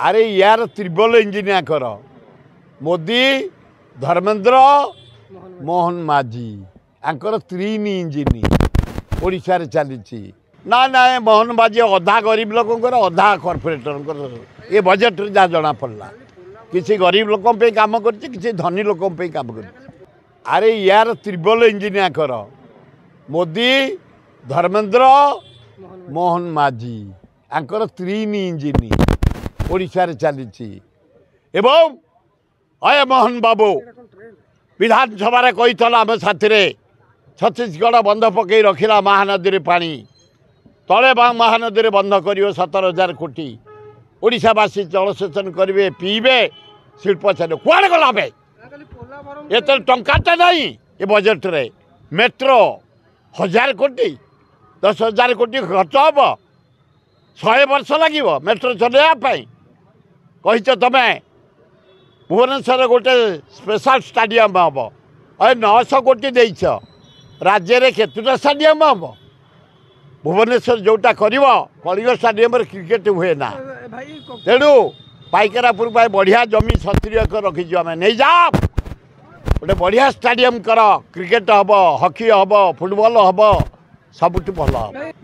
अरे यार त्रिबल इंजिनिया कर मोदी धर्मेंद्र मोहन माझी आंकर तीन इंजिन ओडिशा रे चली ना ना मोहन माझी अधा गरीब लोकंर अधा कॉर्पोरेटर ये बजेट रे जहाँ जना पड़ा किसी गरीब लोक काम कर धनी लोक काम कर अरे यार त्रिबल इंजिनिया कर मोदी धर्मेंद्र मोहन माझी आंकर तीन इंजिन ओडिशा रे चली एवं अय मोहन बाबू विधानसभा कही आम साथी छत्तीसगढ़ बंध पकई रखिला महानदी पानी तले महानदी बंध कर 17,000 कोटी ओडिशावासी जलसेचन करेंगे पीबे शिल्प चल कुआड़े गला एत टाटा नहीं ये बजेट रे मेट्रो 1,000 कोटी 10,000 कोटी खर्च हम 100 वर्ष लगे मेट्रो चलवाई कही तुम भुवनेश्वर गोटे स्पेशल स्टाडियम हम अरे 900 कोटी देच राज्य में केतुटा स्टाडियम हम भुवनेश्वर जोटा कर कलिंग स्टाडियम क्रिकेट हुए ना तेणु पाइकरापुर बढ़िया जमी 70 एकर रखी आम नहीं जा गोटे बढ़िया स्टाडियम कर क्रिकेट हम हॉकी हम फुटबॉल हम सबुठ भल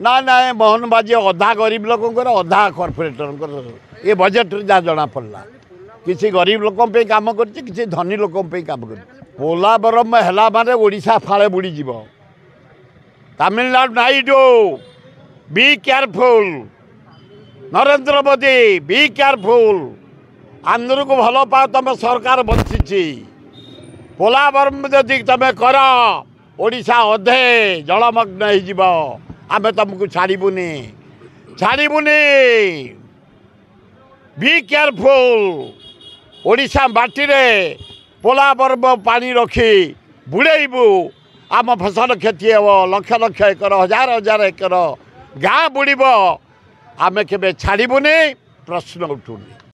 ना ना मोहन बाजी अधा गरीब लोकंर अधा कॉर्पोरेटर ये बजेट रे जहाँ जना पड़ा किसी गरीब लोक काम कर धनी लोक काम कर पोलावरम है माने ओडिशा फाड़े बुड़ी जीव Tamil Nadu Naidu be careful Narendra Modi be careful Andhra को भल पा तुम सरकार बंची पोलावरम जदि तुम कर ओडिशा अधे जलमग्न आम तुमको छाड़बूनी बी केयरफुल ओडिशा माटी रे पोलावरम पानी रखी बुड़ेबू आम फसल क्षति हे लक्ष लक्ष एकर 1,000 एकर गाँ बुड़ब आम के छाड़बूनी प्रश्न उठुनी।